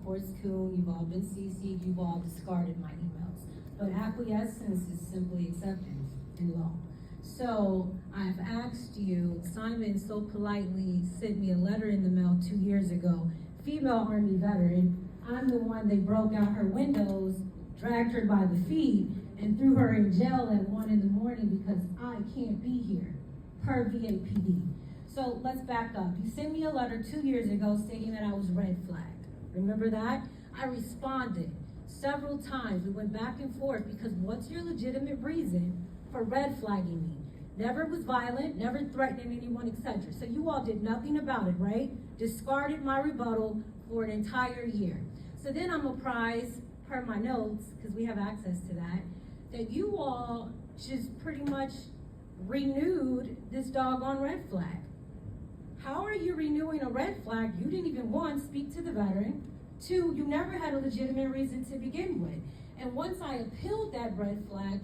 course, Kuhn, you've all been CC'd, you've all discarded my emails. But acquiescence is simply acceptance in law. So I've asked you, Simon so politely sent me a letter in the mail 2 years ago, female Army veteran. I'm the one they broke out her windows, dragged her by the feet, and threw her in jail at 1 in the morning because I can't be here, per VAPD. So let's back up. You sent me a letter 2 years ago stating that I was red flagged. Remember that? I responded several times. We went back and forth because what's your legitimate reason for red flagging me? Never was violent, never threatening anyone, etc. So you all did nothing about it, right? Discarded my rebuttal for an entire year. So then I'm apprised, per my notes, because we have access to that you all just pretty much renewed this doggone red flag. How are you renewing a red flag? You didn't even, 1, speak to the veteran. 2, you never had a legitimate reason to begin with. And once I appealed that red flag,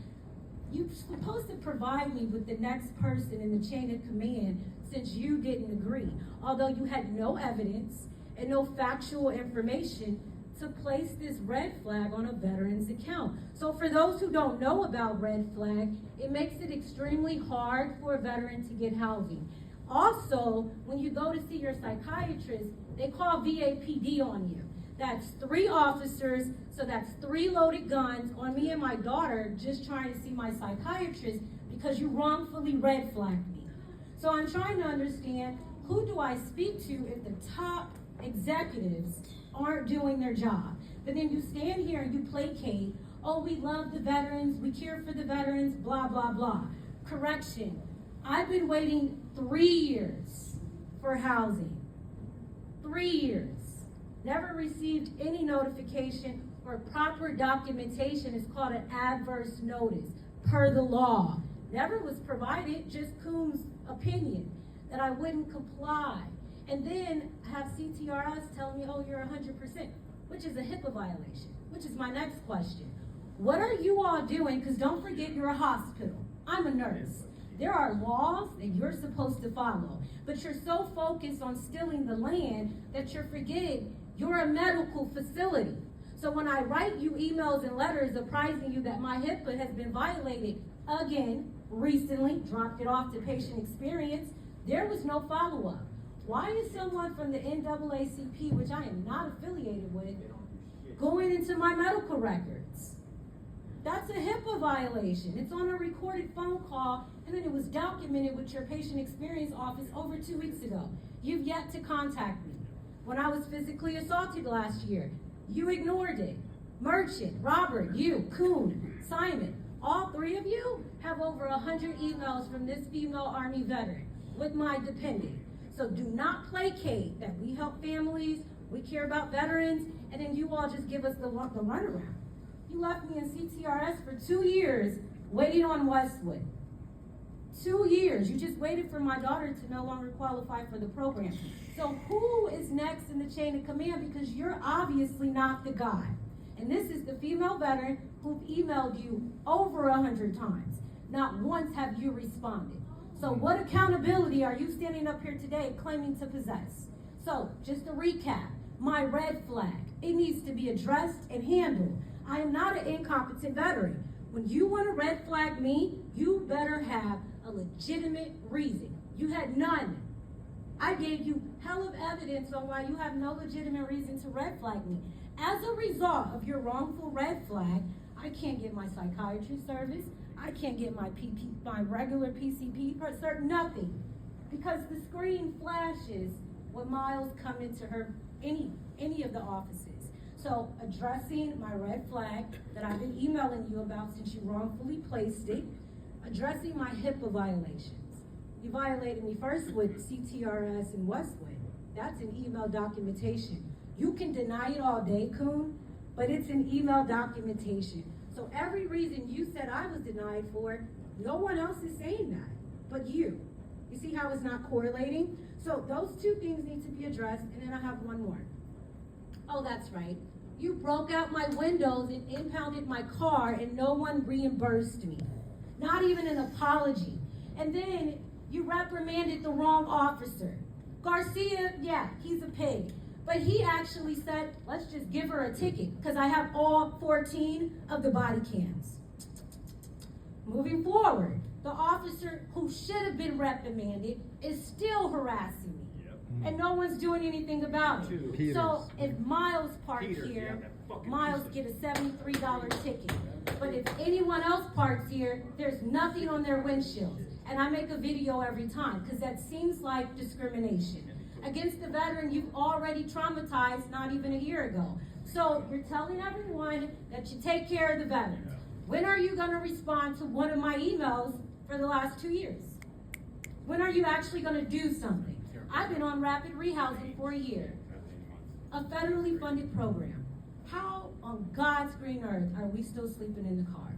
you're supposed to provide me with the next person in the chain of command since you didn't agree. Although you had no evidence and no factual information to place this red flag on a veteran's account. So for those who don't know about red flag, it makes it extremely hard for a veteran to get housing. Also, when you go to see your psychiatrist, they call VAPD on you. That's 3 officers, so that's 3 loaded guns on me and my daughter just trying to see my psychiatrist because you wrongfully red flagged me. So I'm trying to understand, who do I speak to if the top executives aren't doing their job? But then you stand here and you placate, oh, we love the veterans, we care for the veterans, blah, blah, blah. Correction, I've been waiting 3 years for housing. 3 years. Never received any notification or proper documentation. It's called an adverse notice per the law. Never was provided, just Kuhn's opinion that I wouldn't comply. And then have CTRS tell me, oh, you're 100%, which is a HIPAA violation, which is my next question. What are you all doing? Because don't forget, you're a hospital. I'm a nurse. There are laws that you're supposed to follow, but you're so focused on stealing the land that you're forgetting you're a medical facility. So when I write you emails and letters apprising you that my HIPAA has been violated again, recently, dropped it off to patient experience, there was no follow-up. Why is someone from the NAACP, which I am not affiliated with, going into my medical records? That's a HIPAA violation. It's on a recorded phone call, and then it was documented with your patient experience office over 2 weeks ago. You've yet to contact me. When I was physically assaulted last year, you ignored it. Merchant, Robert, you, Kuhn, Simon, all 3 of you have over 100 emails from this female Army veteran with my dependent. So do not placate that we help families, we care about veterans, and then you all just give us the runaround. You left me in CTRS for 2 years waiting on Westwood. 2 years. You just waited for my daughter to no longer qualify for the program. So who is next in the chain of command? Because you're obviously not the guy. And this is the female veteran who've emailed you over 100 times. Not once have you responded. So what accountability are you standing up here today claiming to possess? So just to recap, my red flag, it needs to be addressed and handled. I am not an incompetent veteran. When you want to red flag me, you better have a legitimate reason. You had none. I gave you hell of evidence on why you have no legitimate reason to red flag me. As a result of your wrongful red flag, I can't get my psychiatry service. I can't get my regular PCP, nothing. Because the screen flashes when Miles come into any of the offices. So addressing my red flag that I've been emailing you about since you wrongfully placed it, addressing my HIPAA violations. You violated me first with CTRS and Westwood. That's an email documentation. You can deny it all day, Kuhn, but it's an email documentation. So every reason you said I was denied for, no one else is saying that but you. You see how it's not correlating? So those 2 things need to be addressed, and then I have one more. Oh, that's right. You broke out my windows and impounded my car, and no one reimbursed me. Not even an apology. And then you reprimanded the wrong officer. Garcia, yeah, he's a pig. But he actually said, let's just give her a ticket, because I have all 14 of the body cams. Moving forward, the officer who should have been reprimanded is still harassing me. And no one's doing anything about it. Peters. So if Miles parked here, Miles get a $73 ticket. But if anyone else parks here, there's nothing on their windshield. And I make a video every time, because that seems like discrimination. Against the veteran you've already traumatized not even a year ago. So you're telling everyone that you take care of the veterans. When are you gonna respond to one of my emails for the last 2 years? When are you actually gonna do something? I've been on rapid rehousing for a year, a federally funded program. How on God's green earth are we still sleeping in the car?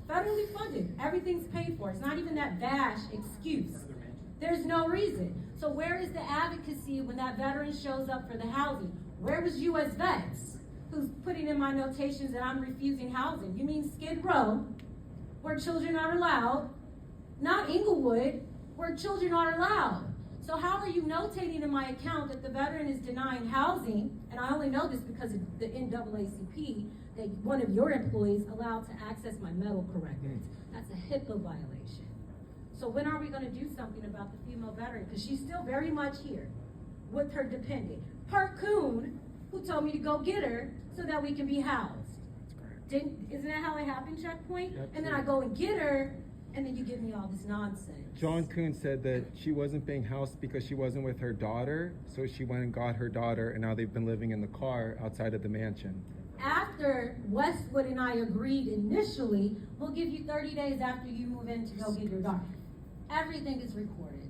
Federally funded, everything's paid for. It's not even that vash excuse. There's no reason. So where is the advocacy when that veteran shows up for the housing? Where was US Vets, who's putting in my notations that I'm refusing housing? You mean Skid Row, where children are allowed, not Inglewood, where children are allowed. So how are you notating in my account that the veteran is denying housing, and I only know this because of the NAACP, that one of your employees allowed to access my medical records? That's a HIPAA violation. So when are we gonna do something about the female veteran? Because she's still very much here with her dependent. Park Coon, who told me to go get her so that we can be housed. Isn't that how it happened, Checkpoint? And then I go and get her, and then you give me all this nonsense. John Kuhn said that she wasn't being housed because she wasn't with her daughter, so she went and got her daughter, and now they've been living in the car outside of the mansion. After Westwood and I agreed initially, we'll give you 30 days after you move in to go get your daughter. Everything is recorded.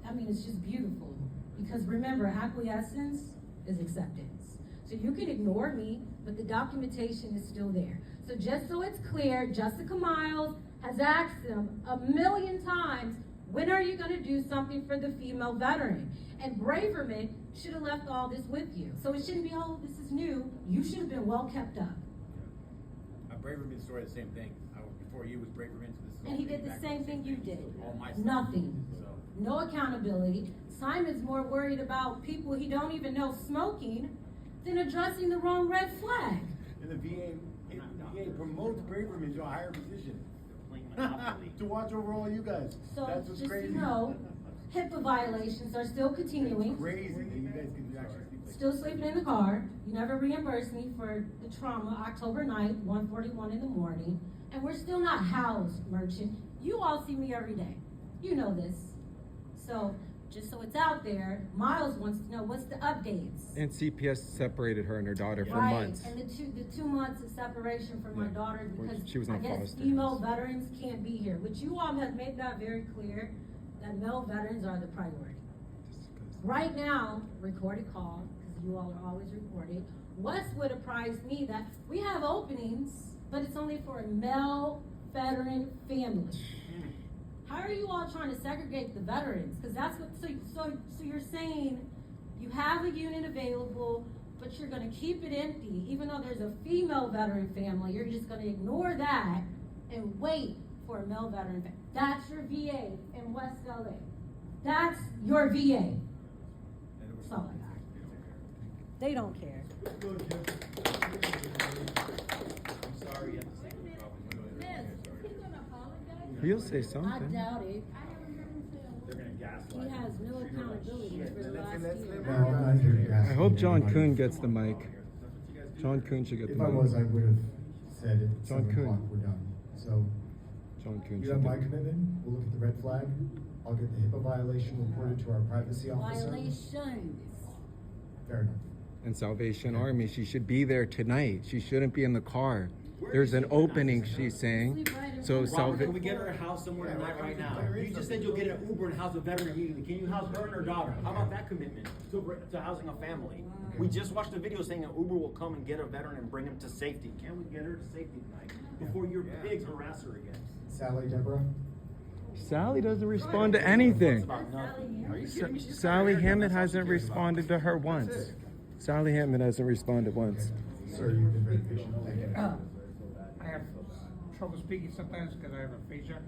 I mean, it's just beautiful. Because remember, acquiescence is acceptance. So you can ignore me, but the documentation is still there. So just so it's clear, Jessica Miles has asked them 1,000,000 times, when are you gonna do something for the female veteran? And Braverman should have left all this with you. So it shouldn't be, oh, this is new. You should have been well kept up. Braverman story, the same thing. Before you was Braverman, so this is And he did the same thing you did. All my stuff. Nothing. No accountability. Simon's more worried about people he don't even know smoking than addressing the wrong red flag. And the VA promotes Braverman to a higher position. To watch over all you guys. So That's what's just crazy. to know, HIPAA violations are still continuing. It's crazy that you guys can actually speak like Still sleeping in the car. You never reimbursed me for the trauma, October 9th, 1:41 in the morning. And we're still not housed, Merchant. You all see me every day. You know this. So, just so it's out there, Miles wants to know what's the updates. And CPS separated her and her daughter for Right, months. and the two months of separation from my daughter because She was I on guess foster. female veterans can't be here, which you all have made that very clear, that male veterans are the priority. Right now, recorded call, because you all are always recorded, Westwood apprised me that we have openings, but it's only for a male veteran family. How are you all trying to segregate the veterans? Because that's what, so you're saying you have a unit available, but you're gonna keep it empty, even though there's a female veteran family, you're just gonna ignore that and wait for a male veteran family. That's your VA in West LA. That's your VA. That's all I got. They don't care. I'm sorry, you have to say no problem. He'll say I something. doubt it. They're gonna gaslight. He has no accountability for the last year. No, I'm not here to ask I hope John anybody. Kuhn gets the mic. John Kuhn should get If the I was, I mic. would have said at John 7 Kuhn. o'clock we're done. So John Kuhn you should have my get commitment, we'll look at the red flag, I'll get the HIPAA violation reported to our privacy officer. Violations. Fair enough. And Salvation Army, she should be there tonight. She shouldn't be in the car. There's an opening, she's saying. So Robert, can we Salvation. get her a house somewhere tonight right now? You just said you'll get an Uber and house a veteran immediately. Can you house her and her daughter? How about that commitment to housing a family? We just watched a video saying an Uber will come and get a veteran and bring him to safety. Can we get her to safety tonight before your pigs harass her again? Sally, Deborah? Sally doesn't respond to anything. About nothing. Are you kidding me? She's Sally tired. Hammond That's all she hasn't cares about. responded to her once. Sally Hammond hasn't responded once. Sir, you've been very patient, thank you. I have trouble speaking sometimes because I have aphasia.